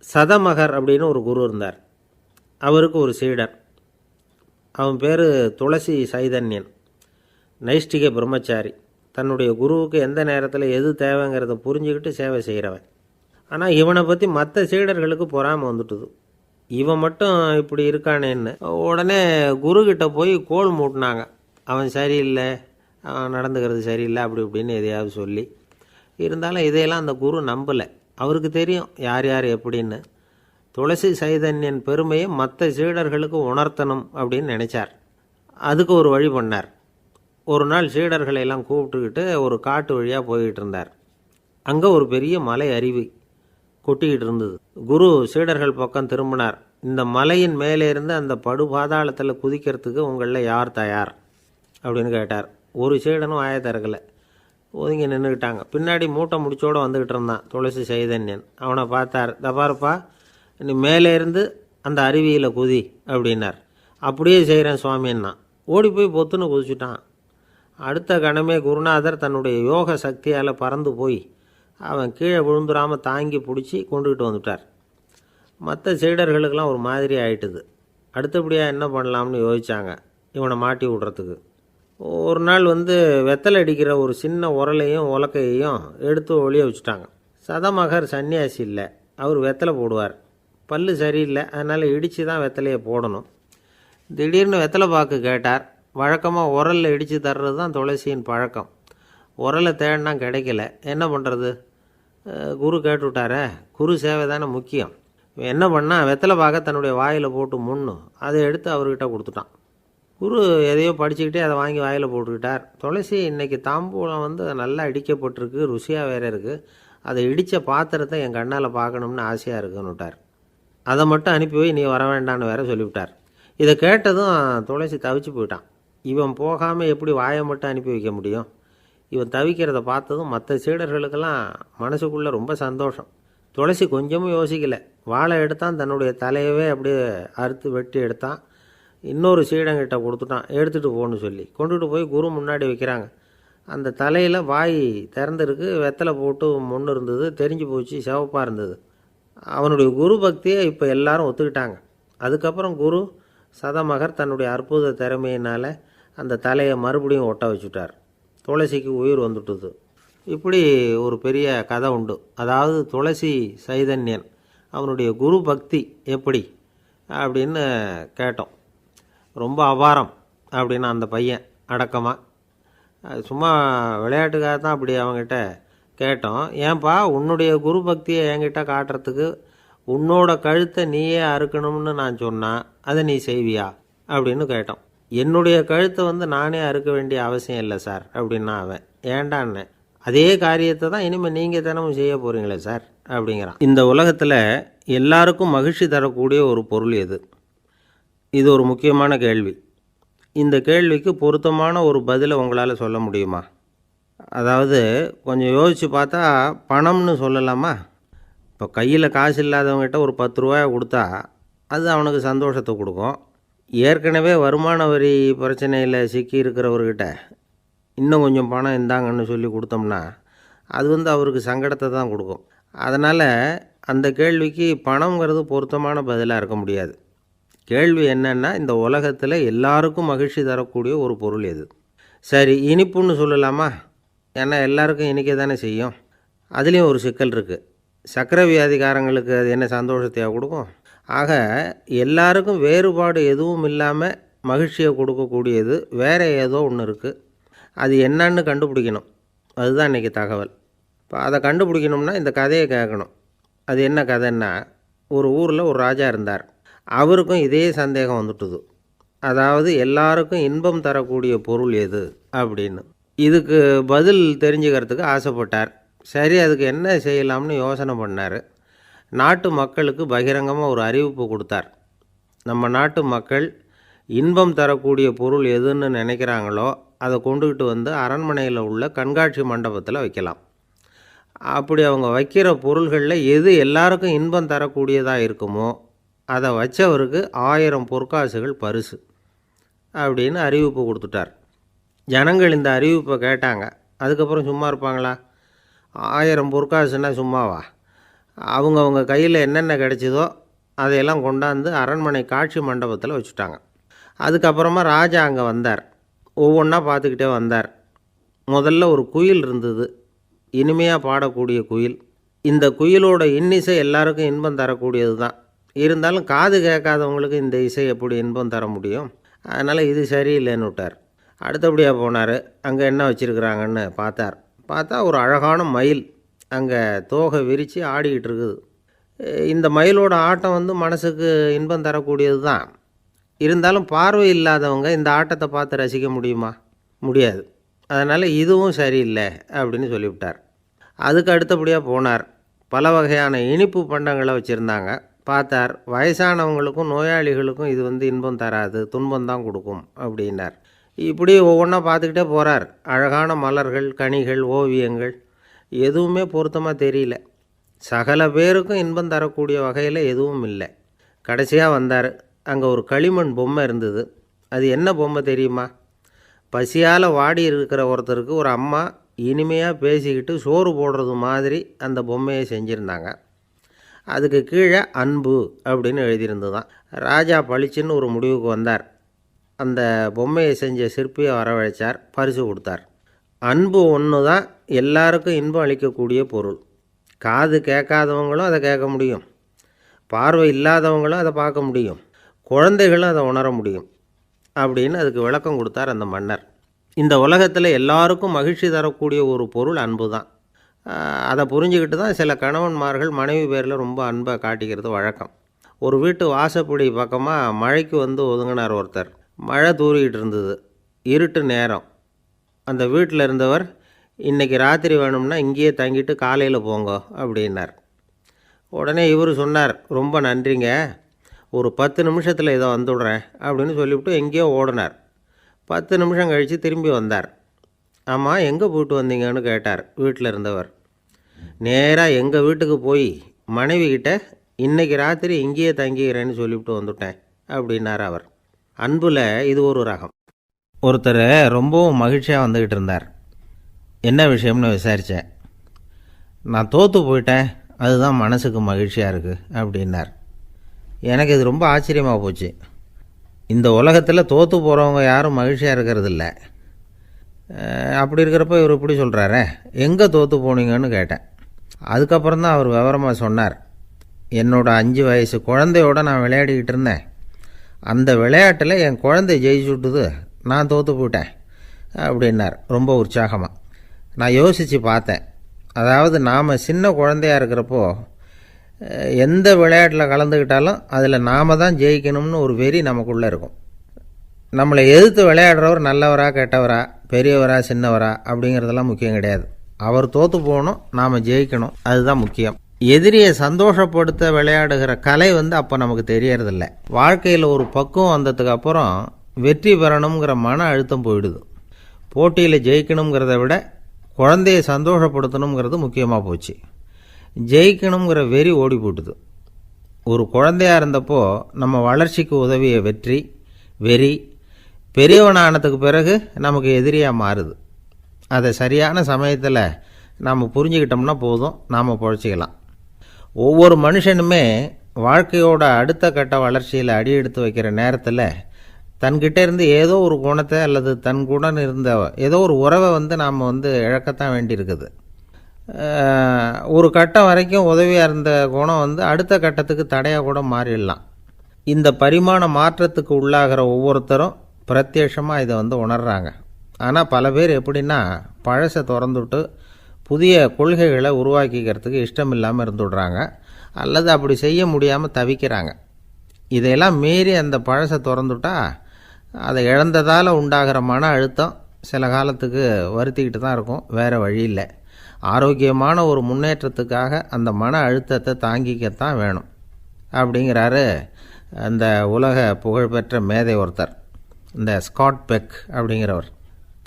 சதமகர் அப்படின்னு ஒரு குரு இருந்தார். அவருக்கு ஒரு சீடர். அவன் பேர் துளசி சைதன்யன், நைஷ்டிக பிரம்மச்சாரி. தன்னுடைய குருவுக்கு எந்த நேரத்தில் எது தேவைங்கிறத புரிஞ்சுக்கிட்டு சேவை செய்கிறவன். ஆனால் இவனை பற்றி மற்ற சீடர்களுக்கு பொறாமை வந்துட்டுது. இவன் மட்டும் இப்படி இருக்கானேன்னு உடனே குருக்கிட்ட போய் கோல் மூட்டினாங்க. அவன் சரியில்லை, அவன் நடந்துக்கிறது சரியில்லை, அப்படி இப்படின்னு எதையாவது சொல்லி. இருந்தாலும் இதையெல்லாம் அந்த குரு நம்பலை. அவருக்கு தெரியும் யார் யார் எப்படின்னு. துளசி சைதன்யன் பெருமையை மற்ற சீடர்களுக்கு உணர்த்தணும் அப்படின்னு நினச்சார். அதுக்கு ஒரு வழி பண்ணார். ஒரு நாள் சீடர்களை எல்லாம் கூப்பிட்டுக்கிட்டு ஒரு காட்டு வழியாக போய்கிட்டு இருந்தார். அங்கே ஒரு பெரிய மலை அருவி கொட்டிக்கிட்டு இருந்தது. குரு சீடர்கள் பக்கம் திரும்பினார். இந்த மலையின் மேலே இருந்து அந்த படுபாதாளத்தில் குதிக்கிறதுக்கு உங்களில் யார் தயார் அப்படின்னு கேட்டார். ஒரு சீடனும் ஆய திறக்கலை, ஒதுங்கி நின்றுக்கிட்டாங்க. பின்னாடி மூட்டை முடிச்சோடு வந்துக்கிட்டு இருந்தான் துளசி சைதன்யன். அவனை பார்த்தார். தபாரப்பா, நீ மேலே இருந்து அந்த அருவியில் குதி அப்படின்னார். அப்படியே செய்கிறேன் சுவாமின்னா ஓடி போய் பொத்துன்னு குதிச்சுட்டான். அடுத்த கணமே குருநாதர் தன்னுடைய யோக சக்தியால் பறந்து போய் அவன் கீழே விழுந்துடாமல் தாங்கி பிடிச்சி கொண்டுக்கிட்டு வந்துட்டார். மற்ற சீடர்களுக்கெல்லாம் ஒரு மாதிரி ஆயிட்டுது. அடுத்தபடியாக என்ன பண்ணலாம்னு யோசித்தாங்க இவனை மாட்டி விடுறதுக்கு. ஒரு நாள் வெத்தலை அடிக்கிற ஒரு சின்ன உரலையும் உலக்கையையும் எடுத்து ஒளிய வச்சுட்டாங்க. சதமகர் சன்னியாசி இல்லை, அவர் வெத்தலை போடுவார். பல்லு சரியில்லை, அதனால் இடித்து தான் வெத்தலையை போடணும். திடீர்னு வெத்தலை பாக்கு கேட்டார். வழக்கமாக உரலில் இடித்து தர்றது தான் துளசியின் பழக்கம். உரலை தேடினா கிடைக்கல, என்ன பண்ணுறது? குரு கேட்டுவிட்டாரே, குரு சேவை தானே முக்கியம். என்ன பண்ணால் வெத்தலை பாக்க தன்னுடைய வாயில் போட்டு முன்னும் அதை எடுத்து அவர்கிட்ட கொடுத்துட்டான். குரு எதையோ படிச்சுக்கிட்டே அதை வாங்கி வாயில் போட்டுக்கிட்டார். துளசி இன்றைக்கி தாம்பூலம் நல்லா இடிக்கப்பட்டிருக்கு, ருசியாக வேறு இருக்குது, அதை இடித்த பாத்திரத்தை என் கண்ணால் பார்க்கணும்னு ஆசையாக இருக்குன்னு விட்டார். அதை மட்டும் அனுப்பி போய் நீ வர வேண்டான்னு வேற சொல்லிவிட்டார். இதை கேட்டதும் துளசி தவிச்சு போயிட்டான். இவன் போகாமல் எப்படி வாயை மட்டும் அனுப்பி வைக்க முடியும்? இவன் தவிக்கிறத பார்த்ததும் மற்ற சீடர்களுக்கெல்லாம் மனசுக்குள்ளே ரொம்ப சந்தோஷம். துளசி கொஞ்சமும் யோசிக்கலை. வாழை எடுத்தான், தன்னுடைய தலையவே அப்படியே அறுத்து வெட்டி எடுத்தான். இன்னொரு சீடங்கிட்ட கொடுத்துட்டான், எடுத்துகிட்டு போன்னு சொல்லி. கொண்டுட்டு போய் குரு முன்னாடி வைக்கிறாங்க. அந்த தலையில் வாய் திறந்துருக்கு, வெத்தலை போட்டு முன்னு இருந்தது, தெரிஞ்சு போச்சு, சிவப்பாக இருந்தது. அவனுடைய குரு பக்தியை இப்போ எல்லாரும் ஒத்துக்கிட்டாங்க. அதுக்கப்புறம் குரு சதமகர் தன்னுடைய அற்புத திறமையினால் அந்த தலையை மறுபடியும் ஒட்ட வச்சுட்டார். துளசிக்கு உயிர் வந்துட்டுது. இப்படி ஒரு பெரிய கதை உண்டு. அதாவது துளசி சைதன்யன் அவனுடைய குரு பக்தி எப்படி அப்படின்னு கேட்டோம். ரொம்ப அபாரம் அப்படின்னு அந்த பையன் அடக்கமாக, சும்மா விளையாட்டுக்காக தான் அப்படி அவங்ககிட்ட கேட்டோம். ஏன்பா உன்னுடைய குரு பக்தியை என்கிட்ட காட்டுறதுக்கு உன்னோட கழுத்தை நீயே அறுக்கணும்னு நான் சொன்னால் அதை நீ செய்வியா அப்படின்னு கேட்டோம். என்னுடைய கழுத்தை நானே அறுக்க வேண்டிய அவசியம் இல்லை சார் அப்படின்னா அவன். ஏண்டான்னு, அதே காரியத்தை தான் இனிமேல் நீங்கள் தினமும் செய்ய போகிறீங்களே சார் அப்படிங்கிறான். இந்த உலகத்தில் எல்லாருக்கும் மகிழ்ச்சி தரக்கூடிய ஒரு பொருள் எது? இது ஒரு முக்கியமான கேள்வி. இந்த கேள்விக்கு பொருத்தமான ஒரு பதிலை உங்களால் சொல்ல முடியுமா? அதாவது கொஞ்சம் யோசித்து பார்த்தா பணம்னு சொல்லலாமா? இப்போ கையில் காசு இல்லாதவங்ககிட்ட ஒரு 10 ரூபாயை கொடுத்தா அது அவனுக்கு சந்தோஷத்தை கொடுக்கும். ஏற்கனவே வருமான வரி பிரச்சனையில் சிக்கி இருக்கிறவர்கிட்ட இன்னும் கொஞ்சம் பணம் இந்தாங்கன்னு சொல்லி கொடுத்தோம்னா அது அவருக்கு சங்கடத்தை தான் கொடுக்கும். அதனால் அந்த கேள்விக்கு பணங்கிறது பொருத்தமான பதிலாக இருக்க முடியாது. கேள்வி என்னென்னா, இந்த உலகத்தில் எல்லாருக்கும் மகிழ்ச்சி தரக்கூடிய ஒரு பொருள் எது? சரி, இனிப்புன்னு சொல்லலாமா? ஏன்னா எல்லாருக்கும் இனிக்க தானே செய்யும். அதுலேயும் ஒரு சிக்கல் இருக்குது. சர்க்கரை வியாதிக்காரங்களுக்கு அது என்ன சந்தோஷத்தையாக கொடுக்கும்? ஆக எல்லாருக்கும் வேறுபாடு எதுவும் இல்லாமல் மகிழ்ச்சியை கொடுக்கக்கூடியது வேறு ஏதோ ஒன்று இருக்குது. அது என்னன்னு கண்டுபிடிக்கணும். அதுதான் இன்றைக்கி தகவல். இப்போ அதை கண்டுபிடிக்கணும்னா இந்த கதையை கேட்கணும். அது என்ன கதைன்னா, ஒரு ஊரில் ஒரு ராஜா இருந்தார். அவருக்கும் இதே சந்தேகம் வந்துட்டுது. அதாவது எல்லாருக்கும் இன்பம் தரக்கூடிய பொருள் எது அப்படின்னு. இதுக்கு பதில் தெரிஞ்சுக்கிறதுக்கு ஆசைப்பட்டார். சரி, அதுக்கு என்ன செய்யலாம்னு யோசனை பண்ணார். நாட்டு மக்களுக்கு பகிரங்கமாக ஒரு அறிவிப்பு கொடுத்தார். நம்ம நாட்டு மக்கள் இன்பம் தரக்கூடிய பொருள் எதுன்னு நினைக்கிறாங்களோ அதை கொண்டுக்கிட்டு அரண்மனையில் உள்ள கண்காட்சி மண்டபத்தில் வைக்கலாம். அப்படி அவங்க வைக்கிற பொருள்களில் எது எல்லாருக்கும் இன்பம் தரக்கூடியதாக இருக்குமோ அதை வச்சவருக்கு 1000 பொற்காசுகள் பரிசு அப்படின்னு அறிவிப்பு கொடுத்துட்டார். ஜனங்கள் இந்த அறிவிப்பை கேட்டாங்க. அதுக்கப்புறம் சும்மா இருப்பாங்களா? 1000 பொற்காசுன்னா சும்மாவா? அவங்க கையில் என்னென்ன கிடைச்சதோ அதையெல்லாம் கொண்டாந்து அரண்மனை காட்சி மண்டபத்தில் வச்சுட்டாங்க. அதுக்கப்புறமா ராஜா அங்கே வந்தார். ஒவ்வொன்றா பார்த்துக்கிட்டே வந்தார். முதல்ல ஒரு குயில் இருந்தது, இனிமையாக பாடக்கூடிய குயில். இந்த குயிலோட இன்னிசை எல்லாருக்கும் இன்பம் தரக்கூடியது தான். இருந்தாலும் காது கேட்காதவங்களுக்கு இந்த இசை எப்படி இன்பம் தர முடியும்? அதனால் இது சரியில்லைன்னு விட்டார். அடுத்தபடியாக போனார். அங்கே என்ன வச்சுருக்குறாங்கன்னு பார்த்தா ஒரு அழகான மயில் அங்கே தோகை விரித்து ஆடிக்கிட்டு இருக்குது. இந்த மயிலோட ஆட்டம் மனசுக்கு இன்பம் தரக்கூடியது தான். இருந்தாலும் பார்வை இல்லாதவங்க இந்த ஆட்டத்தை பார்த்து ரசிக்க முடியுமா? முடியாது. அதனால் இதுவும் சரியில்லை அப்படின்னு சொல்லிவிட்டார். அதுக்கு அடுத்தபடியாக போனார். பல வகையான இனிப்பு பண்டங்களை வச்சுருந்தாங்க. பார்த்தார், வயசானவங்களுக்கும் நோயாளிகளுக்கும் இது இன்பம் தராது, துன்பம் தான் கொடுக்கும் அப்படின்னார். இப்படி ஒவ்வொன்றா பார்த்துக்கிட்டே போகிறார். அழகான மலர்கள், கனிகள், ஓவியங்கள் எதுவுமே பொருத்தமாக தெரியல. சகல பேருக்கும் இன்பம் தரக்கூடிய வகையில் எதுவும் இல்லை. கடைசியாக வந்தார். அங்கே ஒரு களிமண் பொம்மை இருந்தது. அது என்ன பொம்மை தெரியுமா? பசியால் வாடி இருக்கிற ஒருத்தருக்கு ஒரு அம்மா இனிமையாக பேசிக்கிட்டு சோறு போடுறது மாதிரி அந்த பொம்மையை செஞ்சுருந்தாங்க. அதுக்கு கீழே அன்பு அப்படின்னு எழுதியிருந்து தான். ராஜா பளிச்சுன்னு ஒரு முடிவுக்கு வந்தார். அந்த பொம்மையை செஞ்ச சிற்பியை வரவழைச்சார், பரிசு கொடுத்தார். அன்பு ஒன்று தான் எல்லாருக்கும் இன்பம் அளிக்கக்கூடிய பொருள். காது கேட்காதவங்களும் அதை கேட்க முடியும், பார்வை இல்லாதவங்களும் அதை பார்க்க முடியும், குழந்தைகளும் அதை உணர முடியும் அப்படின்னு அதுக்கு விளக்கம் கொடுத்தார் அந்த மன்னர். இந்த உலகத்தில் எல்லாருக்கும் மகிழ்ச்சி தரக்கூடிய ஒரு பொருள் அன்பு தான். அதை புரிஞ்சுக்கிட்டு தான் சில கணவன்மார்கள் மனைவி பேரில் ரொம்ப அன்பை காட்டிக்கிறது வழக்கம். ஒரு வீட்டு வாசப்படி பக்கமாக மழைக்கு ஒதுங்கினார் ஒருத்தர். மழை தூறிக்கிட்டு இருந்தது, இருட்டு நேரம். அந்த வீட்டில் இருந்தவர், இன்றைக்கி ராத்திரி வேணும்னா இங்கேயே தங்கிட்டு காலையில் போங்க அப்படின்னார். உடனே இவர் சொன்னார், ரொம்ப நன்றிங்க, ஒரு 10 நிமிஷத்தில் இதை வந்துவிடுறேன் அப்படின்னு சொல்லிவிட்டு எங்கேயோ ஓடினார். 10 நிமிஷம் கழித்து திரும்பி வந்தார். ஆமாம், எங்கே போயிட்டு வந்தீங்கன்னு கேட்டார் வீட்டில் இருந்தவர். நேராக எங்கள் வீட்டுக்கு போய் மனைவிக்கிட்ட இன்றைக்கி ராத்திரி இங்கேயே தங்கிக்கிறேன்னு சொல்லிவிட்டு வந்துவிட்டேன் அப்படின்னார் அவர். அன்பில் இது ஒரு ரகம். ஒருத்தர் ரொம்பவும் மகிழ்ச்சியாக வந்துக்கிட்டு இருந்தார். என்ன விஷயம்னு விசாரித்தேன். நான் தோற்று போயிட்டேன், அதுதான் மனசுக்கு மகிழ்ச்சியாக இருக்குது அப்படின்னார். எனக்கு இது ரொம்ப ஆச்சரியமாக போச்சு. இந்த உலகத்தில் தோற்று போகிறவங்க யாரும் மகிழ்ச்சியாக இருக்கிறதில்ல. அப்படி இருக்கிறப்ப இவர் இப்படி சொல்கிறாரே, எங்கே தோற்று போனீங்கன்னு கேட்டேன். அதுக்கப்புறம் தான் அவர் விவரமாக சொன்னார். என்னோடய 5 வயசு குழந்தையோடு நான் விளையாடிக்கிட்டு இருந்தேன். அந்த விளையாட்டில் என் குழந்தை ஜெயிச்சுட்டுது, நான் தோற்று போயிட்டேன் அப்படின்னார் ரொம்ப உற்சாகமாக. நான் யோசித்து பார்த்தேன். அதாவது நாம் சின்ன குழந்தையாக இருக்கிறப்போ எந்த விளையாட்டில் கலந்துக்கிட்டாலும் அதில் நாம் தான் ஜெயிக்கணும்னு ஒரு வெறி நமக்குள்ளே இருக்கும். நம்மளை எதிர்த்து விளையாடுறவர் நல்லவரா கெட்டவரா, பெரியவரா சின்னவரா அப்படிங்கிறதெல்லாம் முக்கியம் கிடையாது. அவர் தோற்று போகணும், நாம் ஜெயிக்கணும், அதுதான் முக்கியம். எதிரியை சந்தோஷப்படுத்த விளையாடுகிற கலை அப்போ நமக்கு தெரியறதில்ல. வாழ்க்கையில் ஒரு பக்குவம் வந்ததுக்கு அப்புறம் வெற்றி பெறணுங்கிற மன அழுத்தம் போயிடுது. போட்டியில் ஜெயிக்கணுங்கிறத விட குழந்தையை சந்தோஷப்படுத்தணுங்கிறது முக்கியமாக போச்சு. ஜெயிக்கணுங்கிற வெறி ஓடி போட்டுது. ஒரு குழந்தையாக இருந்தப்போ நம்ம வளர்ச்சிக்கு உதவிய வெறி பெரியவனானதுக்கு பிறகு நமக்கு எதிரியாக மாறுது. அதை சரியான சமயத்தில் நாம் புரிஞ்சுக்கிட்டோம்னா போதும், நாம் பொழைச்சிக்கலாம். ஒவ்வொரு மனுஷனுமே வாழ்க்கையோட அடுத்த கட்ட வளர்ச்சியில் அடி எடுத்து வைக்கிற நேரத்தில் தன்கிட்ட இருந்து ஏதோ ஒரு குணத்தை அல்லது தன் குணம் இருந்த ஏதோ ஒரு உறவை நாம் இழக்கத்தான் வேண்டியிருக்குது. ஒரு கட்டம் வரைக்கும் உதவியாக இருந்த குணம் அடுத்த கட்டத்துக்கு தடையாக கூட மாறிடலாம். இந்த பரிமாண மாற்றத்துக்கு உள்ளாகிற ஒவ்வொருத்தரும் பிரத்யட்சமாக இதை உணர்றாங்க. ஆனால் பல பேர் எப்படின்னா பழசை திறந்துவிட்டு புதிய கொள்கைகளை உருவாக்கிக்கிறதுக்கு இஷ்டம் இல்லாமல் இருந்துவிடுறாங்க, அல்லது அப்படி செய்ய முடியாமல் தவிக்கிறாங்க. இதையெல்லாம் மீறி அந்த பழசை திறந்துவிட்டா அதை இழந்ததால் உண்டாகிற மன அழுத்தம் சில காலத்துக்கு வருத்திக்கிட்டு தான் இருக்கும், வேறு வழி இல்லை. ஆரோக்கியமான ஒரு முன்னேற்றத்துக்காக அந்த மன அழுத்தத்தை தாங்கிக்கத்தான் வேணும் அப்படிங்கிறாரு அந்த உலக புகழ்பெற்ற மேதை ஒருத்தர், இந்த ஸ்காட் பெக் அப்படிங்கிறவர்.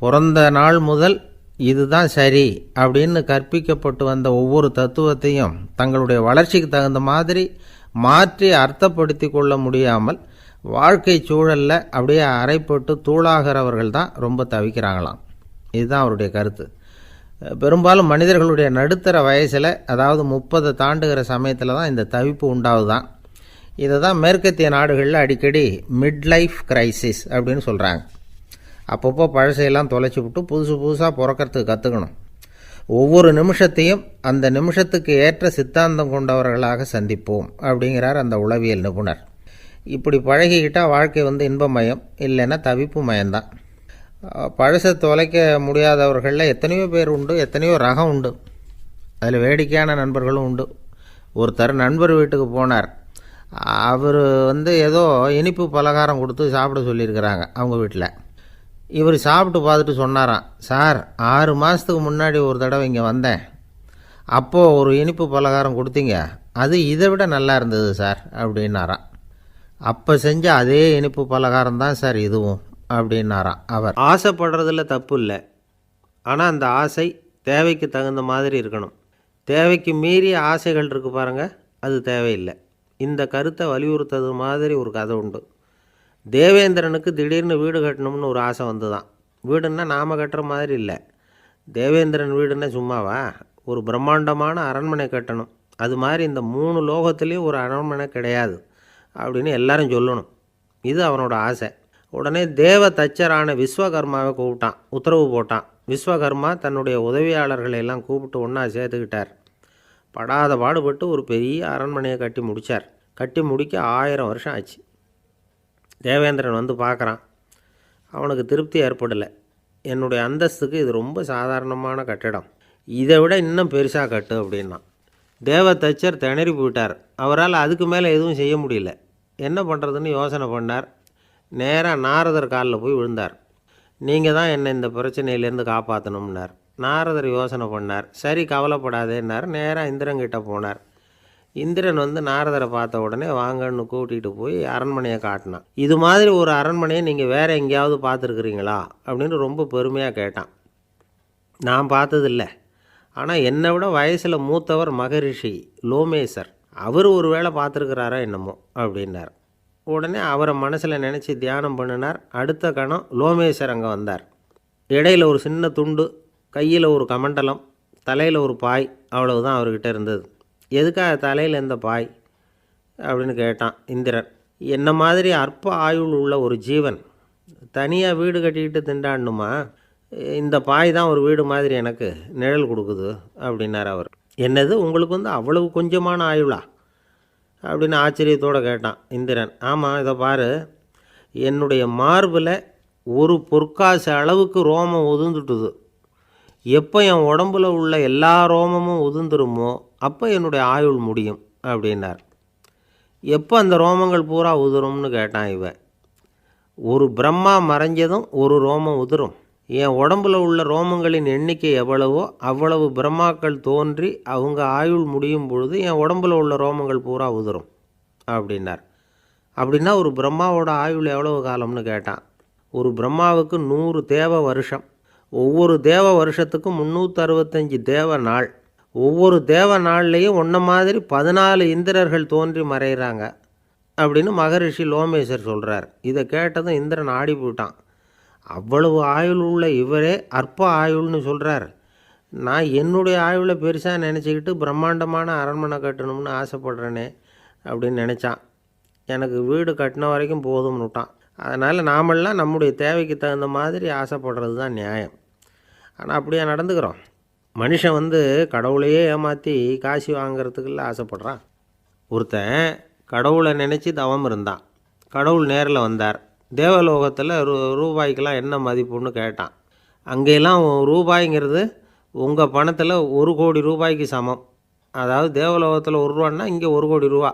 பிறந்த நாள் முதல் இதுதான் சரி அப்படின்னு கற்பிக்கப்பட்டு வந்த ஒவ்வொரு தத்துவத்தையும் தங்களுடைய வளர்ச்சிக்கு தகுந்த மாதிரி மாற்றி அர்த்தப்படுத்தி கொள்ள முடியாமல் வாழ்க்கை சூழலில் அப்படியே அரைப்பட்டு தூளாகிறவர்கள் தான் ரொம்ப தவிக்கிறாங்களாம். இதுதான் அவருடைய கருத்து. பெரும்பாலும் மனிதர்களுடைய நடுத்தர வயசில், அதாவது 30 தாண்டுகிற சமயத்தில் தான் இந்த தவிப்பு உண்டாகுதான். இதை தான் மேற்கத்திய நாடுகளில் அடிக்கடி மிட் லைஃப் கிரைசிஸ் அப்படின்னு சொல்கிறாங்க. அப்பப்போ பழசையெல்லாம் தொலைச்சி விட்டு புதுசாக பிறக்கிறதுக்கு கற்றுக்கணும். ஒவ்வொரு நிமிஷத்தையும் அந்த நிமிஷத்துக்கு ஏற்ற சித்தாந்தம் கொண்டவர்களாக சந்திப்போம் அப்படிங்கிறார் அந்த உளவியல் நிபுணர். இப்படி பழகிக்கிட்டால் வாழ்க்கை இன்பமயம், இல்லைன்னா தவிப்பு மயம்தான். பழசை தொலைக்க முடியாதவர்களில் எத்தனையோ பேர் உண்டு, எத்தனையோ ரகம் உண்டு. அதில் வேடிக்கையான நண்பர்களும் உண்டு. ஒருத்தர் நண்பர் வீட்டுக்கு போனார். அவர் ஏதோ இனிப்பு பலகாரம் கொடுத்து சாப்பிட சொல்லியிருக்கிறாங்க அவங்க வீட்டில். இவர் சாப்பிட்டு பார்த்துட்டு சொன்னாராம், சார் 6 மாதத்துக்கு முன்னாடி ஒரு தடவை இங்கே வந்தேன், அப்போது ஒரு இனிப்பு பலகாரம் கொடுத்தீங்க, அது இதை விட நல்லா இருந்தது சார் அப்படின்னாராம். அப்போ செஞ்ச அதே இனிப்பு பலகாரம் தான் சார் இதுவும் அப்படின்னாராம் அவர். ஆசைப்படுறதில் தப்பு இல்லை, ஆனால் அந்த ஆசை தேவைக்கு தகுந்த மாதிரி இருக்கணும். தேவைக்கு மீறிய ஆசைகள் இருக்குது பாருங்கள், அது தேவையில்லை. இந்த கருத்தை வலியுறுத்தது மாதிரி ஒரு கதை உண்டு. தேவேந்திரனுக்கு திடீர்னு வீடு கட்டணும்னு ஒரு ஆசை வந்துதான். வீடுன்னா நாம் கட்டுற மாதிரி இல்லை. தேவேந்திரன் வீடுன்னா சும்மாவா, ஒரு பிரம்மாண்டமான அரண்மனை கட்டணும். அது மாதிரி இந்த 3 லோகத்துலேயும் ஒரு அரண்மனை கிடையாது அப்படின்னு எல்லாரும் சொல்லணும். இது அவனோட ஆசை. உடனே தேவ தச்சரான விஸ்வகர்மாவை கூப்பிட்டான், உத்தரவு போட்டான். விஸ்வகர்மா தன்னுடைய உதவியாளர்களை எல்லாம் கூப்பிட்டு ஒன்றா சேர்த்துக்கிட்டார். படாத பாடுபட்டு ஒரு பெரிய அரண்மனையை கட்டி முடித்தார். கட்டி முடிக்க 1000 வருஷம் ஆச்சு. தேவேந்திரன் பார்க்குறான். அவனுக்கு திருப்தி ஏற்படலை. என்னுடைய அந்தஸ்துக்கு இது ரொம்ப சாதாரணமான கட்டிடம், இதை விட இன்னும் பெருசாக கட்டு அப்படின்னா. தேவ தச்சர் திணறி போயிட்டார். அவரால் அதுக்கு மேலே எதுவும் செய்ய முடியல. என்ன பண்ணுறதுன்னு யோசனை பண்ணார். நேராக நாரதர் காலில் போய் விழுந்தார். நீங்கள் தான் என்னை இந்த பிரச்சனையிலேருந்து காப்பாற்றணும்னார். நாரதர் யோசனை பண்ணார். சரி, கவலைப்படாதேன்னார். நேராக இந்திரங்கிட்ட போனார். இந்திரன் வந்து நாரதரை பார்த்த உடனே வாங்கன்னு கூட்டிகிட்டு போய் அரண்மனையை காட்டினான். இது மாதிரி ஒரு அரண்மனையை நீங்கள் வேறு எங்கேயாவது பார்த்துருக்குறீங்களா அப்படின்னு ரொம்ப பெருமையாக கேட்டான். நான் பார்த்ததில்லை, ஆனால் என்னை விட வயசில் மூத்தவர் மகரிஷி லோமேசர், அவர் ஒரு வேளை பார்த்துருக்கிறாரா என்னமோ அப்படின்னார். உடனே அவரை மனசில் நினச்சி தியானம் பண்ணினார். அடுத்த கணம் லோமேசர் அங்கே வந்தார். இடையில் ஒரு சின்ன துண்டு, கையில் ஒரு கமண்டலம், தலையில் ஒரு பாய், அவ்வளவுதான் அவர்கிட்ட இருந்தது. எதுக்காக தலையில் எந்த பாய் அப்படின்னு கேட்டான் இந்திரன். என்ன மாதிரி அற்ப ஆயுள் உள்ள ஒரு ஜீவன் தனியாக வீடு கட்டிக்கிட்டு திண்டாடணுமா? இந்த பாய் தான் ஒரு வீடு மாதிரி எனக்கு நிழல் கொடுக்குது அப்படின்னார் அவர். என்னது, உங்களுக்கு வந்து அவ்வளவு கொஞ்சமான ஆயுளா அப்படின்னு ஆச்சரியத்தோடு கேட்டான் இந்திரன். ஆமாம், இதை பாரு, என்னுடைய மார்பில் ஒரு பொற்காசு அளவுக்கு ரோமம் உதிர்ந்துட்டுது. எப்போ என் உடம்புல உள்ள எல்லா ரோமமும் உதிர்ந்துருமோ அப்போ என்னுடைய ஆயுள் முடியும் அப்படின்னார். எப்போ அந்த ரோமங்கள் பூரா உதிரும்னு கேட்டான் இவன். ஒரு பிரம்மா மறைஞ்சதும் ஒரு ரோமம் உதிரும். என் உடம்புல உள்ள ரோமங்களின் எண்ணிக்கை எவ்வளவோ அவ்வளவு பிரம்மாக்கள் தோன்றி அவங்க ஆயுள் முடியும் பொழுது என் உடம்புல உள்ள ரோமங்கள் பூரா உதிரும் அப்படின்னார். அப்படின்னா ஒரு பிரம்மாவோட ஆயுள் எவ்வளவு காலம்னு கேட்டான். ஒரு பிரம்மாவுக்கு 100 தேவ வருஷம். ஒவ்வொரு தேவ வருஷத்துக்கும் 365 தேவ நாள். ஒவ்வொரு தேவ நாள்லேயும் ஒன்றை மாதிரி 14 இந்திரர்கள் தோன்றி மறைகிறாங்க அப்படின்னு மகரிஷி லோமேசர் சொல்கிறார். இதை கேட்டதும் இந்திரன் ஆடி போயிட்டான். அவ்வளவு ஆயுள் உள்ள இவரே அற்ப ஆயுள்னு சொல்கிறார். நான் என்னுடைய ஆயுளை பெருசாக நினச்சிக்கிட்டு பிரம்மாண்டமான அரண்மனை கட்டணும்னு ஆசைப்படுறேனே அப்படின்னு நினச்சான். எனக்கு வீடு கட்டின வரைக்கும் போதும்னு விட்டான். அதனால் நாமெல்லாம் நம்முடைய தேவைக்கு தகுந்த மாதிரி ஆசைப்படுறது தான் நியாயம். ஆனால் அப்படியே நடந்துக்கிறோம். மனுஷன் வந்து கடவுளையே ஏமாற்றி காசு வாங்கிறதுக்குள்ள ஆசைப்படுறான். ஒருத்தன் கடவுளை நினச்சி தவம் இருந்தான். கடவுள் நேரில் வந்தார். தேவலோகத்தில் ரூபாய்க்கெல்லாம் என்ன மதிப்புன்னு கேட்டான். அங்கெல்லாம் ரூபாய்ங்கிறது உங்கள் பணத்தில் 1 கோடி ரூபாய்க்கு சமம். அதாவது தேவலோகத்தில் 1 ரூபான்னா இங்கே 1 கோடி ரூபா.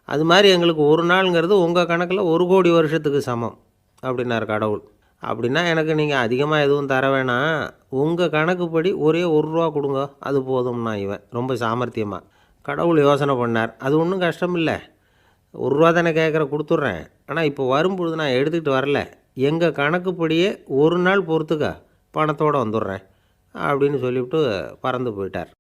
அது மாதிரி எங்களுக்கு ஒரு நாளுங்கிறது உங்கள் கணக்கில் 1 கோடி வருஷத்துக்கு சமம் அப்படின்னார் கடவுள். அப்படின்னா எனக்கு நீங்கள் அதிகமாக எதுவும் தர வேணாம், உங்கள் கணக்குப்படி ஒரே 1 ரூபா கொடுங்க, அது போதும்னா இவன் ரொம்ப சாமர்த்தியமாக. கடவுள் யோசனை பண்ணார். அது ஒன்றும் கஷ்டம் இல்லை, 1 ரூபா தானே கேட்குற, கொடுத்துட்றேன். ஆனால் இப்போ வரும்பொழுது நான் எடுத்துக்கிட்டு வரல, எங்கள் கணக்குப்படியே 1 நாள் பொறுத்துக்க பணத்தோடு வந்துடுறேன் அப்படின்னு சொல்லிவிட்டு பறந்து போயிட்டார்.